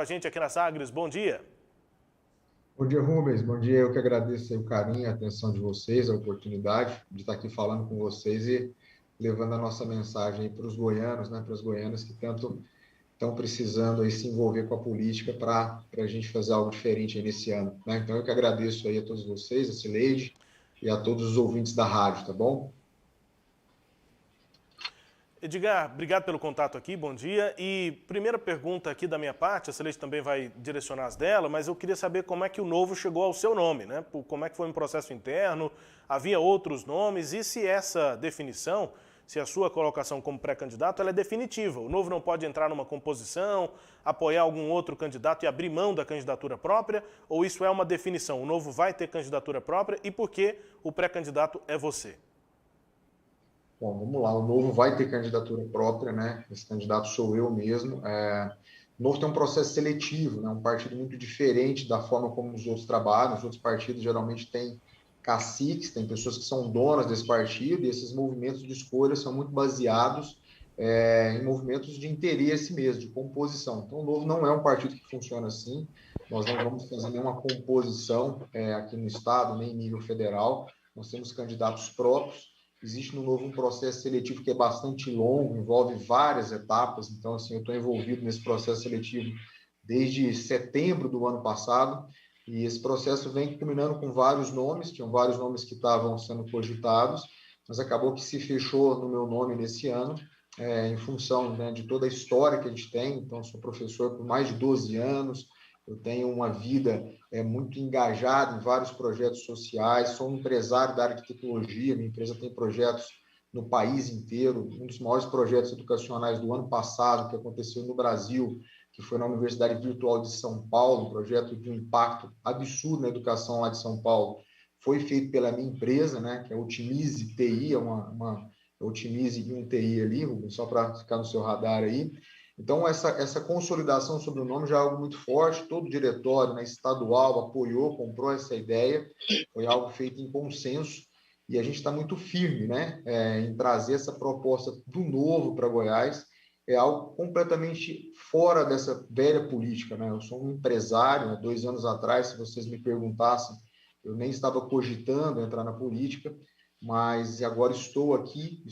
a gente aqui na Sagres. Bom dia. Bom dia, Rubens. Bom dia. Eu que agradeço aí o carinho, a atenção de vocês, a oportunidade de estar aqui falando com vocês e levando a nossa mensagem aí para os goianos, né, para as goianas que tanto estão precisando aí se envolver com a política para a gente fazer algo diferente aí nesse ano, né? Então eu que agradeço aí a todos vocês, a Cileide e a todos os ouvintes da rádio, tá bom? Edgar, obrigado pelo contato aqui, bom dia. E primeira pergunta aqui da minha parte, a Celeste também vai direcionar as dela, mas eu queria saber como é que o Novo chegou ao seu nome, né? Como é que foi um processo interno, havia outros nomes, e se essa definição, se a sua colocação como pré-candidato, ela é definitiva. O Novo não pode entrar numa composição, apoiar algum outro candidato e abrir mão da candidatura própria, ou isso é uma definição? O Novo vai ter candidatura própria e por que o pré-candidato é você? Bom, vamos lá. O Novo vai ter candidatura própria, né? Esse candidato sou eu mesmo. O Novo tem um processo seletivo, né? Um partido muito diferente da forma como os outros trabalham. Os outros partidos geralmente têm caciques, tem pessoas que são donas desse partido, e esses movimentos de escolha são muito baseados em movimentos de interesse mesmo, de composição. Então, o Novo não é um partido que funciona assim. Nós não vamos fazer nenhuma composição aqui no Estado, nem em nível federal. Nós temos candidatos próprios. Existe no Novo um processo seletivo que é bastante longo, envolve várias etapas. Então, assim, eu estou envolvido nesse processo seletivo desde setembro do ano passado, e esse processo vem culminando com vários nomes, tinham vários nomes que estavam sendo cogitados, mas acabou que se fechou no meu nome nesse ano, em função, né, de toda a história que a gente tem. Então, sou professor por mais de 12 anos, eu tenho uma vida muito engajada em vários projetos sociais, sou um empresário da área de tecnologia, minha empresa tem projetos no país inteiro. Um dos maiores projetos educacionais do ano passado, que aconteceu no Brasil, que foi na Universidade Virtual de São Paulo, um projeto de um impacto absurdo na educação lá de São Paulo, foi feito pela minha empresa, né, que é a Otimize TI, Otimize e um TI ali, só para ficar no seu radar aí. Então, essa consolidação sobre o nome já é algo muito forte. Todo o diretório, né, estadual apoiou, comprou essa ideia. Foi algo feito em consenso. E a gente está muito firme, né, em trazer essa proposta do Novo para Goiás. É algo completamente fora dessa velha política, né? Eu sou um empresário. Há 2 anos atrás, se vocês me perguntassem, eu nem estava cogitando entrar na política, mas agora estou aqui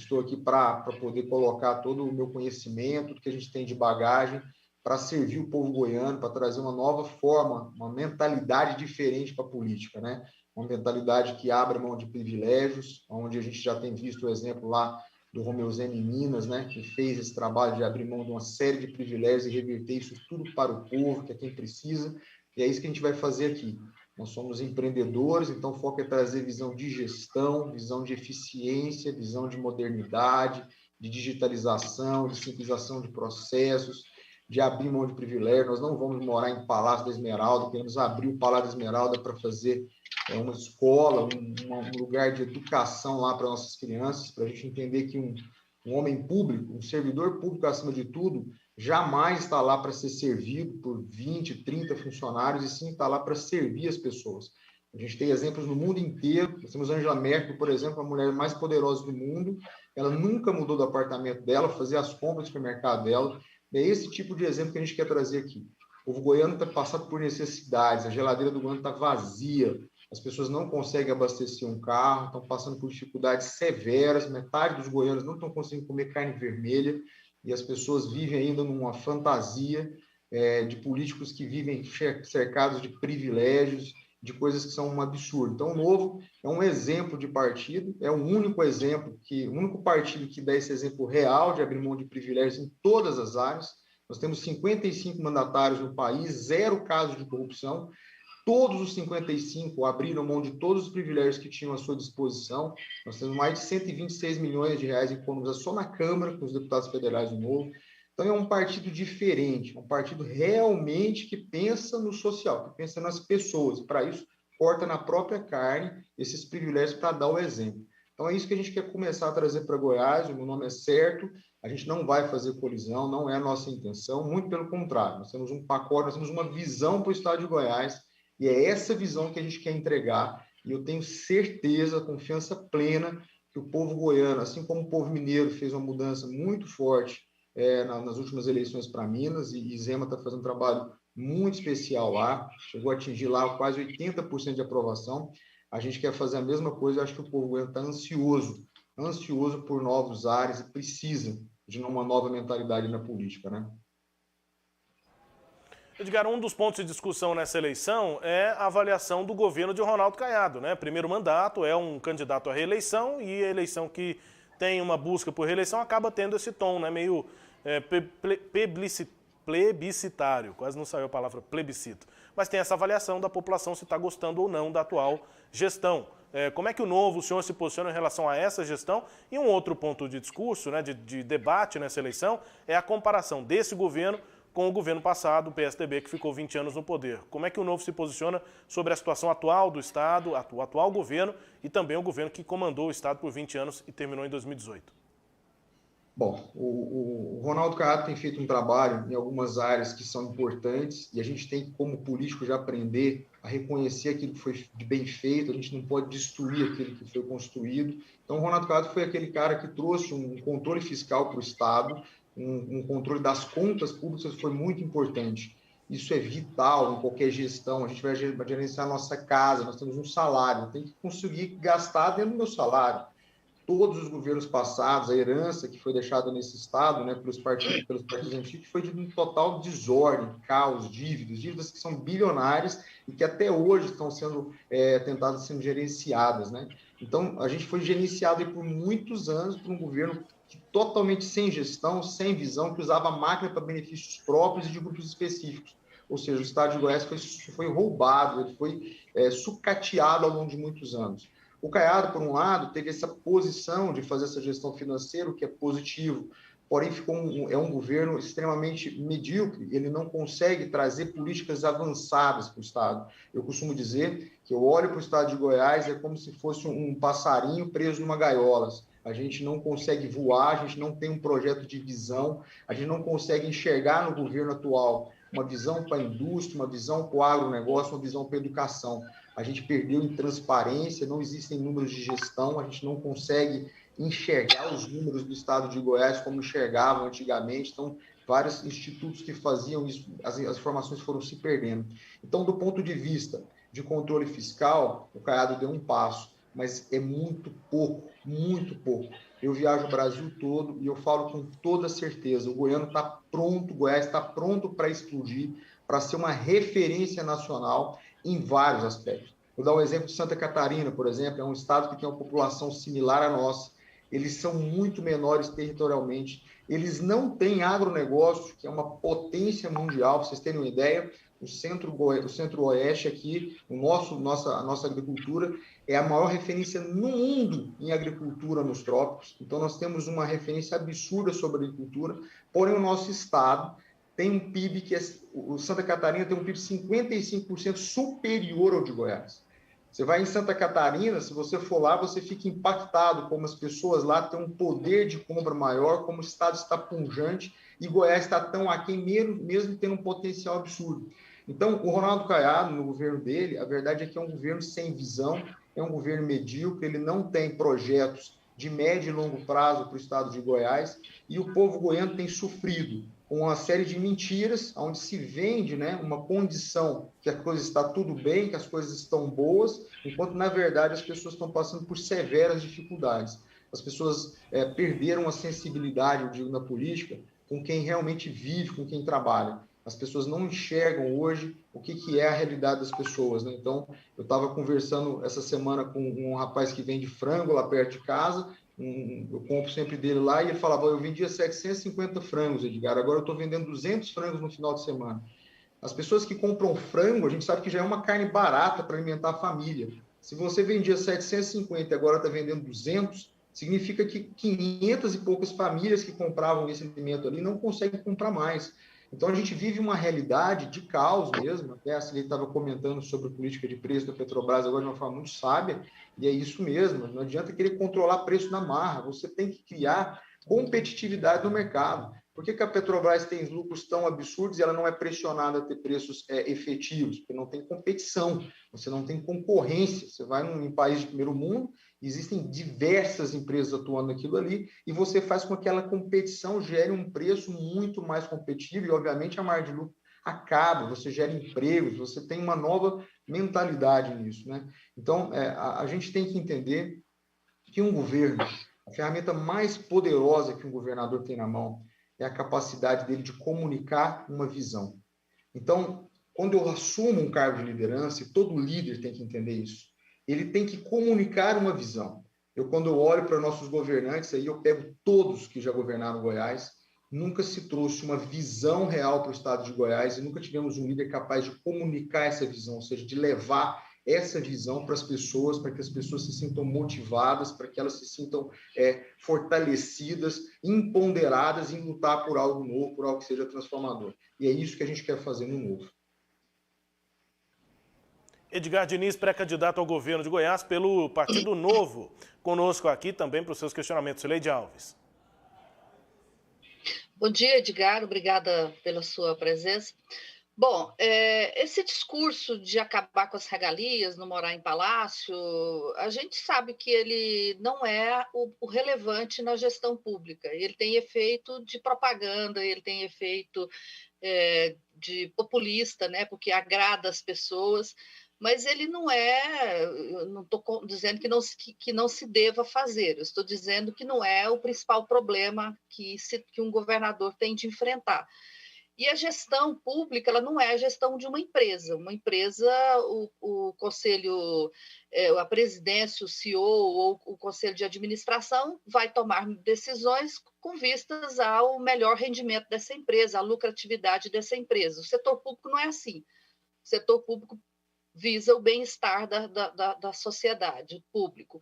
para poder colocar todo o meu conhecimento, tudo que a gente tem de bagagem, para servir o povo goiano, para trazer uma nova forma, uma mentalidade diferente para a política, né? Uma mentalidade que abre mão de privilégios, onde a gente já tem visto o exemplo lá do Romeu Zema em Minas, né? Que fez esse trabalho de abrir mão de uma série de privilégios e reverter isso tudo para o povo, que é quem precisa, e é isso que a gente vai fazer aqui. Nós somos empreendedores, então o foco é trazer visão de gestão, visão de eficiência, visão de modernidade, de digitalização, de simplificação de processos, de abrir mão de privilégio. Nós não vamos morar em Palácio da Esmeralda, queremos abrir o Palácio da Esmeralda para fazer uma escola, um lugar de educação lá para nossas crianças, para a gente entender que um homem público, um servidor público acima de tudo, jamais está lá para ser servido por 20, 30 funcionários, e sim está lá para servir as pessoas. A gente tem exemplos no mundo inteiro. Nós temos Angela Merkel, por exemplo, a mulher mais poderosa do mundo. Ela nunca mudou do apartamento dela, fazia as compras do supermercado dela. É esse tipo de exemplo que a gente quer trazer aqui. O povo goiano está passando por necessidades, a geladeira do goiano está vazia, as pessoas não conseguem abastecer um carro, estão passando por dificuldades severas, metade dos goianos não estão conseguindo comer carne vermelha, e as pessoas vivem ainda numa fantasia de políticos que vivem cercados de privilégios, de coisas que são um absurdo. Então, o Novo é um exemplo de partido, é o único exemplo, o único partido que dá esse exemplo real de abrir mão de privilégios em todas as áreas. Nós temos 55 mandatários no país, 0 casos de corrupção. Todos os 55 abriram mão de todos os privilégios que tinham à sua disposição. Nós temos mais de 126 milhões de reais em economização só na Câmara, com os deputados federais do Novo. Então, é um partido diferente, um partido realmente que pensa no social, que pensa nas pessoas. Para isso, corta na própria carne esses privilégios para dar o exemplo. Então, é isso que a gente quer começar a trazer para Goiás. O meu nome é certo, a gente não vai fazer colisão, não é a nossa intenção, muito pelo contrário. Nós temos um pacote, nós temos uma visão para o estado de Goiás, e é essa visão que a gente quer entregar, e eu tenho certeza, confiança plena, que o povo goiano, assim como o povo mineiro fez uma mudança muito forte nas últimas eleições para Minas, e Zema está fazendo um trabalho muito especial lá, chegou a atingir lá quase 80% de aprovação. A gente quer fazer a mesma coisa, eu acho que o povo está ansioso por novos ares e precisa de uma nova mentalidade na política, né? Edgar, um dos pontos de discussão nessa eleição é a avaliação do governo de Ronaldo Caiado, né? Primeiro mandato, é um candidato à reeleição e a eleição que tem uma busca por reeleição acaba tendo esse tom, né? Meio plebiscitário, quase não saiu a palavra plebiscito. Mas tem essa avaliação da população se está gostando ou não da atual gestão. Como é que o senhor se posiciona em relação a essa gestão? E um outro ponto de discurso, né, de debate nessa eleição, é a comparação desse governo com o governo passado, o PSDB, que ficou 20 anos no poder. Como é que o Novo se posiciona sobre a situação atual do Estado, o atual governo e também o governo que comandou o Estado por 20 anos e terminou em 2018? Bom, o Ronaldo Caiado tem feito um trabalho em algumas áreas que são importantes e a gente tem, como político, já aprender a reconhecer aquilo que foi de bem feito, a gente não pode destruir aquilo que foi construído. Então, o Ronaldo Caiado foi aquele cara que trouxe um controle fiscal para o Estado, um controle das contas públicas foi muito importante. Isso é vital em qualquer gestão. A gente vai gerenciar a nossa casa, nós temos um salário, tem que conseguir gastar dentro do meu salário. Todos os governos passados, a herança que foi deixada nesse Estado, né, pelos partidos antigos, foi de um total desordem, caos, dívidas que são bilionárias e que até hoje estão sendo tentadas ser gerenciadas, né? Então, a gente foi gerenciado por muitos anos por um governo totalmente sem gestão, sem visão, que usava a máquina para benefícios próprios e de grupos específicos. Ou seja, o Estado de Goiás foi roubado, ele foi sucateado ao longo de muitos anos. O Caiado, por um lado, teve essa posição de fazer essa gestão financeira, o que é positivo, porém é um governo extremamente medíocre, ele não consegue trazer políticas avançadas para o Estado. Eu costumo dizer que eu olho para o Estado de Goiás, é como se fosse um passarinho preso numa gaiola. A gente não consegue voar, a gente não tem um projeto de visão, a gente não consegue enxergar no governo atual uma visão para a indústria, uma visão para o agronegócio, uma visão para a educação. A gente perdeu em transparência, não existem números de gestão, a gente não consegue enxergar os números do Estado de Goiás como enxergavam antigamente. Então, vários institutos que faziam isso, as informações foram se perdendo. Então, do ponto de vista de controle fiscal, o Caiado deu um passo, mas é muito pouco, muito pouco. Eu viajo o Brasil todo e eu falo com toda certeza, o goiano está pronto, o Goiás está pronto para explodir, para ser uma referência nacional em vários aspectos. Vou dar um exemplo de Santa Catarina, por exemplo, é um estado que tem uma população similar à nossa, eles são muito menores territorialmente, eles não têm agronegócio, que é uma potência mundial, para vocês terem uma ideia, o centro-oeste aqui, a nossa agricultura é a maior referência no mundo em agricultura nos trópicos, então nós temos uma referência absurda sobre a agricultura, porém o nosso estado tem um PIB o Santa Catarina tem um PIB 55% superior ao de Goiás. Você vai em Santa Catarina, se você for lá, você fica impactado como as pessoas lá têm um poder de compra maior, como o estado está pujante e Goiás está tão aquém, mesmo tendo um potencial absurdo. Então, o Ronaldo Caiado, no governo dele, a verdade é que é um governo sem visão, é um governo medíocre, ele não tem projetos de médio e longo prazo para o estado de Goiás e o povo goiano tem sofrido com uma série de mentiras, onde se vende, né, uma condição que a coisa está tudo bem, que as coisas estão boas, enquanto, na verdade, as pessoas estão passando por severas dificuldades. As pessoas perderam a sensibilidade, eu digo, na política, com quem realmente vive, com quem trabalha. As pessoas não enxergam hoje o que é a realidade das pessoas, né? Então, eu estava conversando essa semana com um rapaz que vende frango lá perto de casa, eu compro sempre dele lá, e ele falava, eu vendia 750 frangos, Edgar, agora eu estou vendendo 200 frangos no final de semana. As pessoas que compram frango, a gente sabe que já é uma carne barata para alimentar a família. Se você vendia 750 e agora está vendendo 200, significa que 500 e poucas famílias que compravam esse alimento ali não conseguem comprar mais. Então, a gente vive uma realidade de caos mesmo, até a Cilei estava comentando sobre a política de preço da Petrobras agora de uma forma muito sábia, e é isso mesmo, não adianta querer controlar preço na marra, você tem que criar competitividade no mercado. Por que a Petrobras tem lucros tão absurdos e ela não é pressionada a ter preços efetivos? Porque não tem competição, você não tem concorrência, você vai num país de primeiro mundo, existem diversas empresas atuando naquilo ali, e você faz com que aquela competição gere um preço muito mais competitivo, e obviamente a margem de lucro acaba, você gera empregos, você tem uma nova mentalidade nisso, né? Então, a gente tem que entender que um governo, a ferramenta mais poderosa que um governador tem na mão é a capacidade dele de comunicar uma visão. Então, quando eu assumo um cargo de liderança, e todo líder tem que entender isso, ele tem que comunicar uma visão. Quando eu olho para nossos governantes, aí eu pego todos que já governaram Goiás, nunca se trouxe uma visão real para o estado de Goiás e nunca tivemos um líder capaz de comunicar essa visão, ou seja, de levar essa visão para as pessoas, para que as pessoas se sintam motivadas, para que elas se sintam fortalecidas, empoderadas em lutar por algo novo, por algo que seja transformador. E é isso que a gente quer fazer no Novo. Edgar Diniz, pré-candidato ao governo de Goiás pelo Partido Novo. Conosco aqui também para os seus questionamentos. Sileide Alves. Bom dia, Edgar. Obrigada pela sua presença. Bom, esse discurso de acabar com as regalias, não morar em palácio, a gente sabe que ele não é o relevante na gestão pública. Ele tem efeito de propaganda, ele tem efeito de populista, né, porque agrada as pessoas, mas ele não é, eu não estou dizendo que não se deva fazer, eu estou dizendo que não é o principal problema que um governador tem de enfrentar. E a gestão pública, ela não é a gestão de uma empresa. Uma empresa, o conselho, a presidência, o CEO ou o conselho de administração vai tomar decisões com vistas ao melhor rendimento dessa empresa, à lucratividade dessa empresa. O setor público não é assim. O setor público visa o bem-estar da sociedade, o público.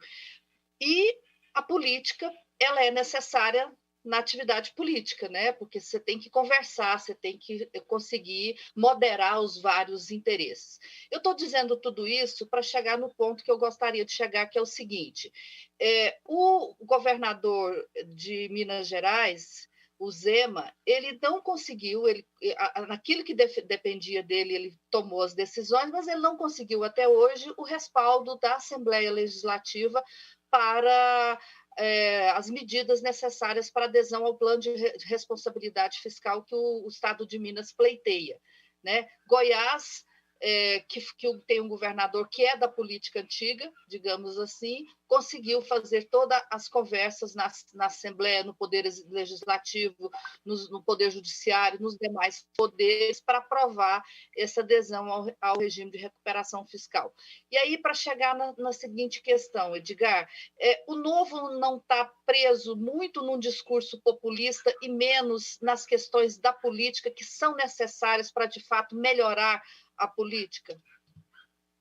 E a política, ela é necessária na atividade política, né? Porque você tem que conversar, você tem que conseguir moderar os vários interesses. Eu estou dizendo tudo isso para chegar no ponto que eu gostaria de chegar, que é o seguinte: o governador de Minas Gerais, o Zema, ele não conseguiu, naquilo que dependia dele, ele tomou as decisões, mas ele não conseguiu até hoje o respaldo da Assembleia Legislativa para as medidas necessárias para adesão ao plano de responsabilidade fiscal que o Estado de Minas pleiteia, né? Goiás, que tem um governador que é da política antiga, digamos assim, conseguiu fazer todas as conversas na Assembleia, no Poder Legislativo, no Poder Judiciário, nos demais poderes, para aprovar essa adesão ao regime de recuperação fiscal. E aí, para chegar na seguinte questão, Edgar, o Novo não está preso muito num discurso populista e menos nas questões da política que são necessárias para, de fato, melhorar a política?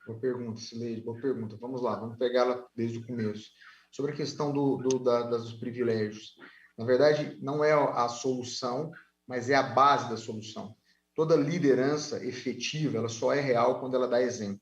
Boa pergunta, Sileide, boa pergunta. Vamos lá, vamos pegá-la desde o começo. Sobre a questão dos privilégios. Na verdade, não é a solução, mas é a base da solução. Toda liderança efetiva, ela só é real quando ela dá exemplo.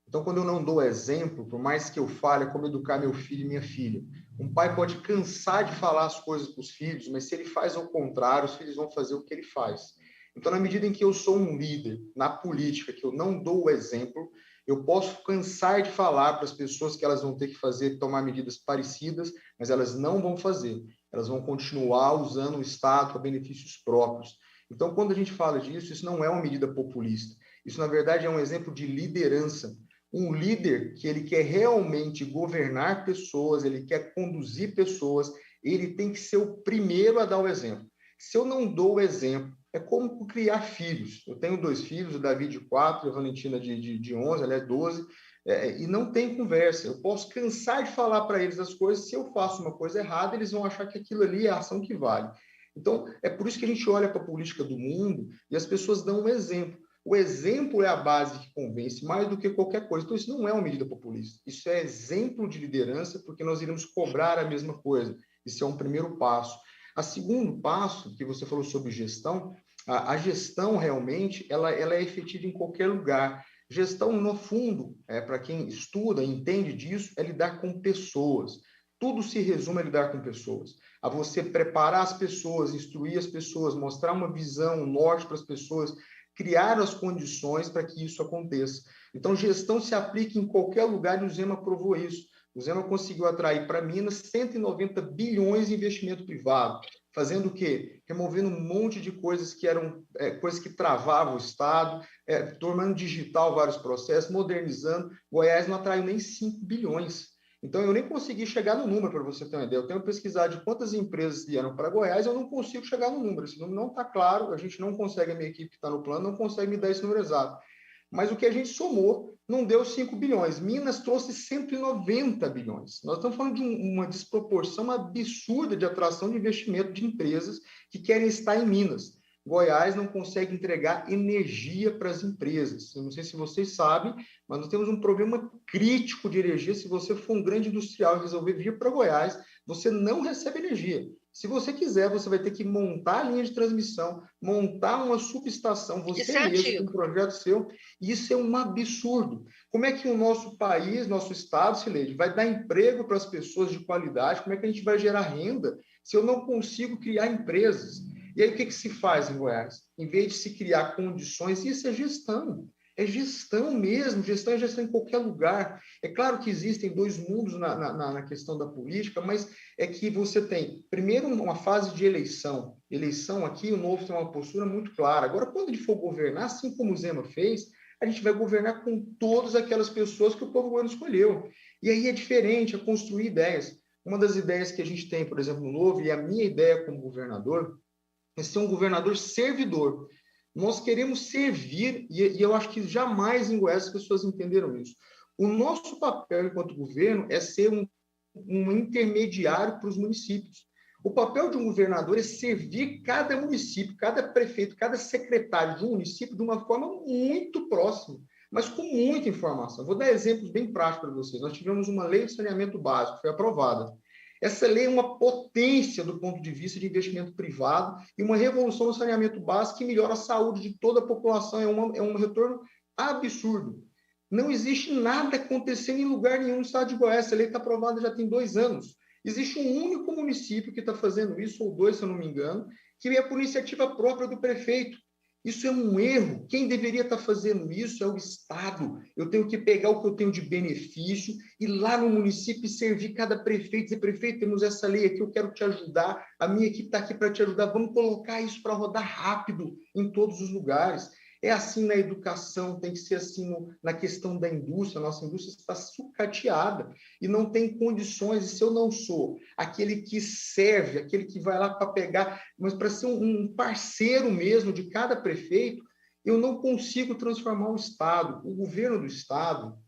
Então, quando eu não dou exemplo, por mais que eu fale como educar meu filho e minha filha, um pai pode cansar de falar as coisas para os filhos, mas se ele faz ao contrário, os filhos vão fazer o que ele faz. Então, na medida em que eu sou um líder na política, que eu não dou o exemplo, eu posso cansar de falar para as pessoas que elas vão ter que tomar medidas parecidas, mas elas não vão fazer. Elas vão continuar usando o Estado para benefícios próprios. Então, quando a gente fala disso, isso não é uma medida populista. Isso, na verdade, é um exemplo de liderança. Um líder que ele quer realmente governar pessoas, ele quer conduzir pessoas, ele tem que ser o primeiro a dar o exemplo. Se eu não dou o exemplo, é como criar filhos. Eu tenho 2 filhos, o Davi de 4, a Valentina de 11, ela é 12, e não tem conversa. Eu posso cansar de falar para eles as coisas, se eu faço uma coisa errada, eles vão achar que aquilo ali é a ação que vale. Então, é por isso que a gente olha para a política do mundo e as pessoas dão um exemplo. O exemplo é a base que convence mais do que qualquer coisa. Então, isso não é uma medida populista. Isso é exemplo de liderança, porque nós iremos cobrar a mesma coisa. Isso é um primeiro passo. O segundo passo, que você falou sobre gestão, a gestão realmente ela é efetiva em qualquer lugar. Gestão, no fundo, para quem estuda, entende disso, é lidar com pessoas. Tudo se resume a lidar com pessoas. A você preparar as pessoas, instruir as pessoas, mostrar uma visão, um norte para as pessoas, criar as condições para que isso aconteça. Então, gestão se aplica em qualquer lugar e o Zema provou isso. O Zema conseguiu atrair para Minas 190 bilhões de investimento privado, fazendo o quê? Removendo um monte de coisas que eram coisas que travavam o Estado, tornando digital vários processos, modernizando. Goiás não atraiu nem 5 bilhões. Então, eu nem consegui chegar no número, para você ter uma ideia. Eu tenho pesquisado de quantas empresas vieram para Goiás, eu não consigo chegar no número. Esse número não está claro, a gente não consegue, a minha equipe que está no plano, não consegue me dar esse número exato. Mas o que a gente somou não deu 5 bilhões. Minas trouxe 190 bilhões. Nós estamos falando de uma desproporção absurda de atração de investimento de empresas que querem estar em Minas. Goiás não consegue entregar energia para as empresas. Eu não sei se vocês sabem, mas nós temos um problema crítico de energia. Se você for um grande industrial e resolver vir para Goiás, você não recebe energia. Se você quiser, você vai ter que montar a linha de transmissão, montar uma subestação, você mesmo, com um projeto seu. Isso é um absurdo. Como é que o nosso país, nosso estado, Cileide, vai dar emprego para as pessoas de qualidade? Como é que a gente vai gerar renda se eu não consigo criar empresas? E aí, o que se faz em Goiás? Em vez de se criar condições, isso é gestão mesmo, gestão é gestão em qualquer lugar. É claro que existem dois mundos na questão da política, mas é que você tem, primeiro, uma fase de eleição. Eleição aqui, o Novo tem uma postura muito clara. Agora, quando ele for governar, assim como o Zema fez, a gente vai governar com todas aquelas pessoas que o povo goiano escolheu. E aí é diferente, é construir ideias. Uma das ideias que a gente tem, por exemplo, no Novo, e a minha ideia como governador, é ser um governador servidor. Nós queremos servir, e eu acho que jamais em Goiás as pessoas entenderam isso. O nosso papel enquanto governo é ser um intermediário para os municípios. O papel de um governador é servir cada município, cada prefeito, cada secretário de um município de uma forma muito próxima, mas com muita informação. Vou dar exemplos bem práticos para vocês. Nós tivemos uma lei de saneamento básico, foi aprovada. Essa lei é uma potência do ponto de vista de investimento privado e uma revolução no saneamento básico que melhora a saúde de toda a população. É um retorno absurdo. Não existe nada acontecendo em lugar nenhum no estado de Goiás. Essa lei está aprovada já tem 2 anos. Existe um único município que está fazendo isso, ou 2, se eu não me engano, que é por iniciativa própria do prefeito. Isso é um erro. Quem deveria estar fazendo isso é o Estado. Eu tenho que pegar o que eu tenho de benefício e lá no município servir cada prefeito. Dizer, prefeito, temos essa lei aqui, eu quero te ajudar, a minha equipe está aqui para te ajudar. Vamos colocar isso para rodar rápido em todos os lugares. É assim na educação, tem que ser assim na questão da indústria. A nossa indústria está sucateada e não tem condições. E se eu não sou aquele que serve, aquele que vai lá para pegar, mas para ser um parceiro mesmo de cada prefeito, eu não consigo transformar o Estado. O governo do Estado,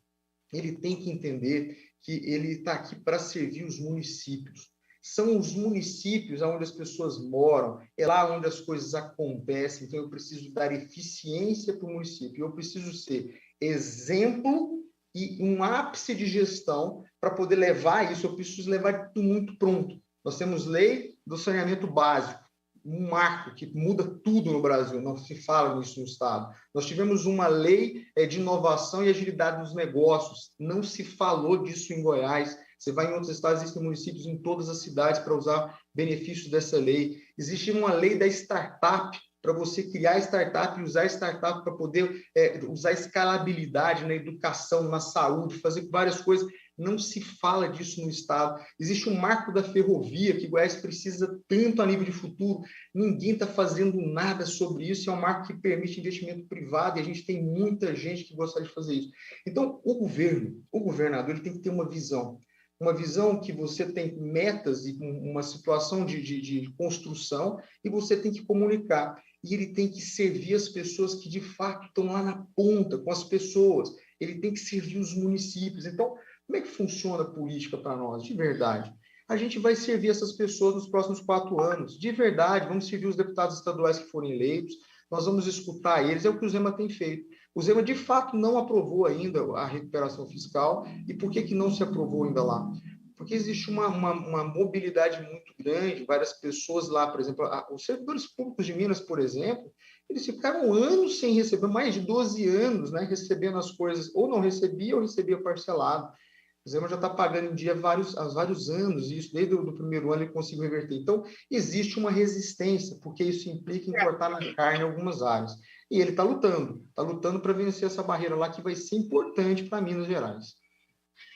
ele tem que entender que ele está aqui para servir os municípios. São os municípios onde as pessoas moram, é lá onde as coisas acontecem. Então, eu preciso dar eficiência para o município. Eu preciso ser exemplo e um ápice de gestão para poder levar isso. Eu preciso levar tudo muito pronto. Nós temos lei do saneamento básico, um marco que muda tudo no Brasil, não se fala nisso no Estado. Nós tivemos uma lei de inovação e agilidade nos negócios, não se falou disso em Goiás. Você vai em outros estados, existem municípios em todas as cidades para usar benefícios dessa lei. Existe uma lei da startup, para você criar startup e usar startup para poder usar escalabilidade na educação, na saúde, fazer várias coisas. Não se fala disso no Estado. Existe um marco da ferrovia que Goiás precisa tanto a nível de futuro. Ninguém está fazendo nada sobre isso. É um marco que permite investimento privado e a gente tem muita gente que gostaria de fazer isso. Então, o governador, ele tem que ter uma visão que você tem metas e uma situação de construção e você tem que comunicar. E ele tem que servir as pessoas que, de fato, estão lá na ponta, com as pessoas. Ele tem que servir os municípios. Então, como é que funciona a política para nós? De verdade. A gente vai servir essas pessoas nos próximos 4 anos. De verdade, vamos servir os deputados estaduais que forem eleitos, nós vamos escutar eles, é o que o Zema tem feito. O Zema, de fato, não aprovou ainda a recuperação fiscal. E por que não se aprovou ainda lá? Porque existe uma mobilidade muito grande, várias pessoas lá, por exemplo, os servidores públicos de Minas, por exemplo, eles ficaram anos sem receber, mais de 12 anos, né, recebendo as coisas, ou não recebia, ou recebia parcelado. O Zema já está pagando em dia há vários anos, e isso desde o primeiro ano ele conseguiu reverter. Então, existe uma resistência, porque isso implica em cortar na carne algumas áreas. E ele está lutando para vencer essa barreira lá, que vai ser importante para Minas Gerais.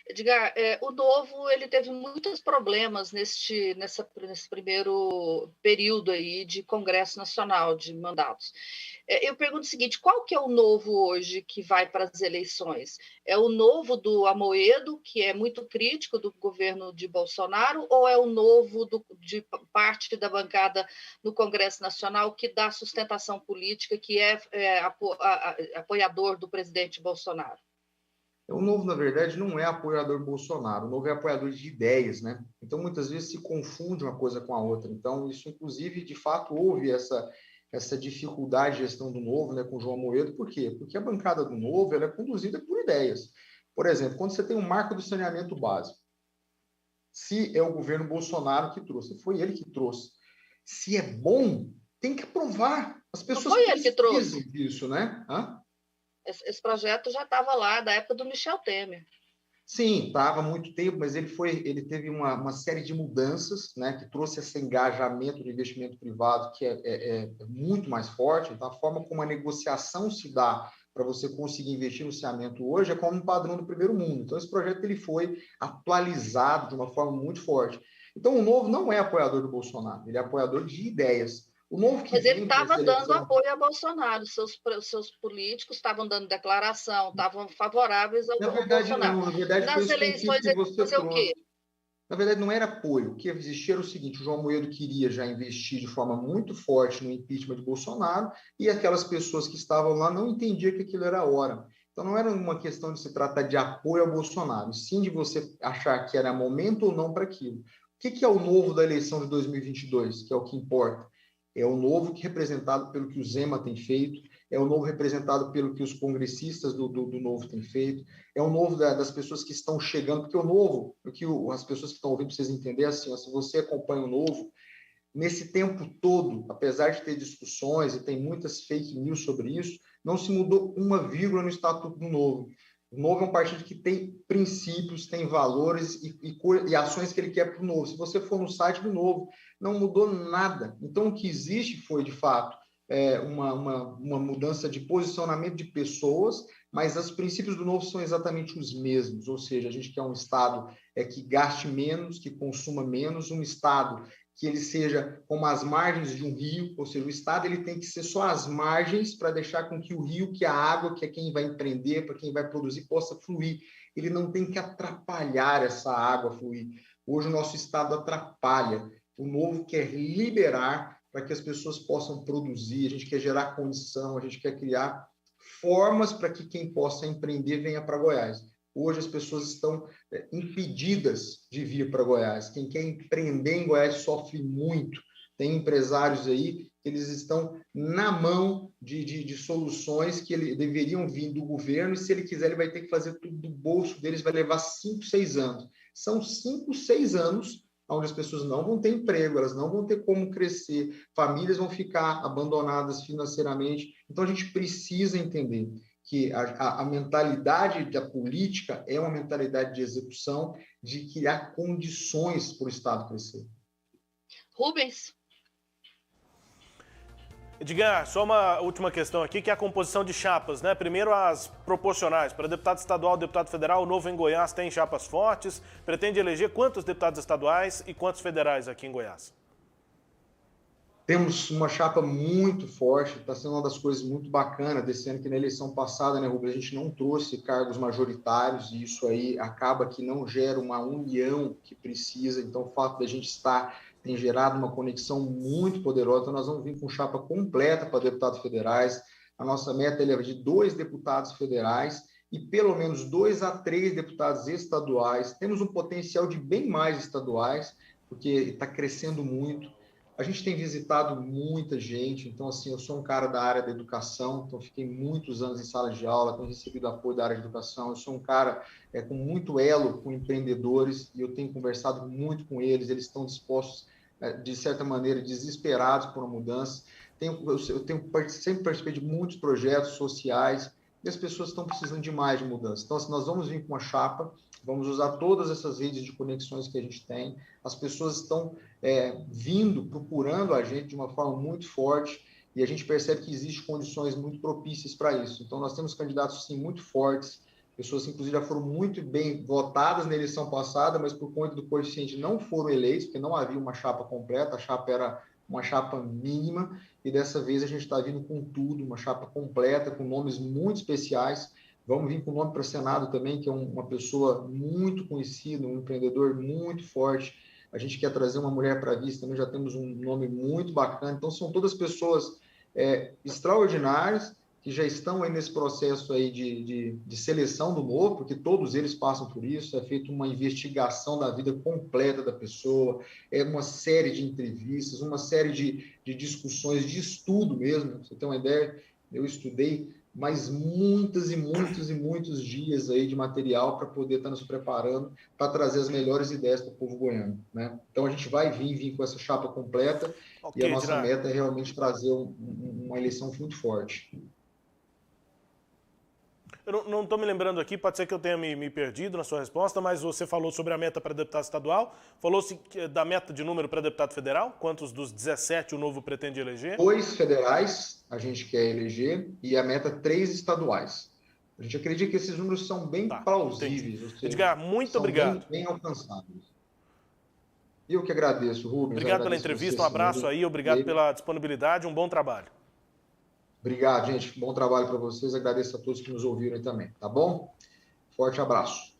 Edgar, o Novo ele teve muitos problemas nesse primeiro período aí de Congresso Nacional, de mandatos. Eu pergunto o seguinte, qual que é o Novo hoje que vai para as eleições? É o Novo do Amoedo, que é muito crítico do governo de Bolsonaro, ou é o Novo de parte da bancada no Congresso Nacional que dá sustentação política, que é apoiador do presidente Bolsonaro? O Novo, na verdade, não é apoiador Bolsonaro, o Novo é apoiador de ideias, né? Então, muitas vezes se confunde uma coisa com a outra. Então, isso, inclusive, de fato, houve essa dificuldade de gestão do Novo, né, com o João Amoedo. Por quê? Porque a bancada do Novo ela é conduzida por ideias. Por exemplo, quando você tem um marco do saneamento básico, se é o governo Bolsonaro que trouxe, foi ele que trouxe. Se é bom, tem que aprovar. As pessoas precisam disso, né? Esse projeto já estava lá, da época do Michel Temer. Sim, estava há muito tempo, mas ele teve uma série de mudanças, né, que trouxe esse engajamento do investimento privado, que é muito mais forte. Então, a forma como a negociação se dá para você conseguir investir no saneamento hoje é como um padrão do primeiro mundo. Então, esse projeto ele foi atualizado de uma forma muito forte. Então, o Novo não é apoiador do Bolsonaro, ele é apoiador de ideias. O Novo que Mas ele estava dando eleição... apoio a Bolsonaro, seus políticos estavam dando declaração, estavam favoráveis ao Bolsonaro. Não, na verdade, nas eleições que você fazer o quê? Na verdade, não era apoio. O que existia era o seguinte: o João Amoedo queria já investir de forma muito forte no impeachment de Bolsonaro e aquelas pessoas que estavam lá não entendiam que aquilo era a hora. Então, não era uma questão de se tratar de apoio a Bolsonaro, sim de você achar que era momento ou não para aquilo. O que é o Novo da eleição de 2022, que é o que importa? É o Novo que é representado pelo que o Zema tem feito, é o Novo representado pelo que os congressistas do Novo têm feito, é o Novo das pessoas que estão chegando, porque o Novo, as pessoas que estão ouvindo precisam entender assim, se você acompanha o Novo, nesse tempo todo, apesar de ter discussões e tem muitas fake news sobre isso, não se mudou uma vírgula no Estatuto do Novo. O Novo é um partido que tem princípios, tem valores e ações que ele quer para o Novo. Se você for no site do Novo, não mudou nada. Então, o que existe foi, de fato, uma mudança de posicionamento de pessoas, mas os princípios do Novo são exatamente os mesmos. Ou seja, a gente quer um Estado que gaste menos, que consuma menos, um Estado que ele seja como as margens de um rio, ou seja, o Estado ele tem que ser só as margens para deixar com que o rio, que a água, que é quem vai empreender, para quem vai produzir, possa fluir. Ele não tem que atrapalhar essa água fluir. Hoje o nosso Estado atrapalha. O Novo quer liberar para que as pessoas possam produzir, a gente quer gerar condição, a gente quer criar formas para que quem possa empreender venha para Goiás. Hoje as pessoas estão impedidas de vir para Goiás. Quem quer empreender em Goiás sofre muito. Tem empresários aí que eles estão na mão de soluções que deveriam vir do governo, e se ele quiser, ele vai ter que fazer tudo do bolso deles, vai levar 5, 6 anos. São 5, 6 anos onde as pessoas não vão ter emprego, elas não vão ter como crescer, famílias vão ficar abandonadas financeiramente. Então, a gente precisa entender que a mentalidade da política é uma mentalidade de execução, de criar condições para o Estado crescer. Rubens? Edgar, só uma última questão aqui, que é a composição de chapas, né? Primeiro as proporcionais. Para deputado estadual, deputado federal, o Novo em Goiás tem chapas fortes. Pretende eleger quantos deputados estaduais e quantos federais aqui em Goiás? Temos uma chapa muito forte, está sendo uma das coisas muito bacanas desse ano, que na eleição passada, né, Rubens, a gente não trouxe cargos majoritários, e isso aí acaba que não gera uma união que precisa. Então, o fato da gente tem gerado uma conexão muito poderosa. Então, nós vamos vir com chapa completa para deputados federais. A nossa meta é de 2 deputados federais e pelo menos 2 a 3 deputados estaduais. Temos um potencial de bem mais estaduais, porque está crescendo muito. A gente tem visitado muita gente, então, assim, eu sou um cara da área da educação, então fiquei muitos anos em sala de aula, tenho recebido apoio da área de educação, eu sou um cara com muito elo com empreendedores, e eu tenho conversado muito com eles, eles estão dispostos, de certa maneira, desesperados por uma mudança. Eu sempre participei de muitos projetos sociais, e as pessoas estão precisando de mais de mudança. Então, assim, nós vamos vir com uma chapa, vamos usar todas essas redes de conexões que a gente tem, as pessoas estão procurando a gente de uma forma muito forte, e a gente percebe que existem condições muito propícias para isso. Então, nós temos candidatos, sim, muito fortes. pessoas que, inclusive, já foram muito bem votadas na eleição passada, mas por conta do coeficiente não foram eleitos, porque não havia uma chapa completa, a chapa era uma chapa mínima, e dessa vez a gente está vindo com tudo, uma chapa completa, com nomes muito especiais. Vamos vir com o nome para Senado também, que é uma pessoa muito conhecida, um empreendedor muito forte. A gente quer trazer uma mulher para a vice, também já temos um nome muito bacana. Então, são todas pessoas extraordinárias, que já estão aí nesse processo aí de seleção do novo, porque todos eles passam por isso, é feita uma investigação da vida completa da pessoa, é uma série de entrevistas, uma série de discussões, de estudo mesmo. Pra você ter uma ideia, eu estudei mais muitos e muitos dias aí de material para poder estar nos preparando para trazer as melhores ideias para o povo goiano, né? Então a gente vai vir com essa chapa completa, e a nossa meta é realmente trazer uma eleição muito forte. Eu não estou me lembrando aqui, pode ser que eu tenha me perdido na sua resposta, mas você falou sobre a meta para deputado estadual, falou-se da meta de número para deputado federal, quantos dos 17 o Novo pretende eleger? 2 federais a gente quer eleger e a meta 3 estaduais. A gente acredita que esses números são bem plausíveis. Ou seja, Edgar, muito obrigado. Bem alcançáveis. Eu que agradeço, Rubens. Obrigado pela entrevista, um abraço aí, obrigado pela disponibilidade, um bom trabalho. Obrigado, gente. Bom trabalho para vocês. Agradeço a todos que nos ouviram aí também, tá bom? Forte abraço.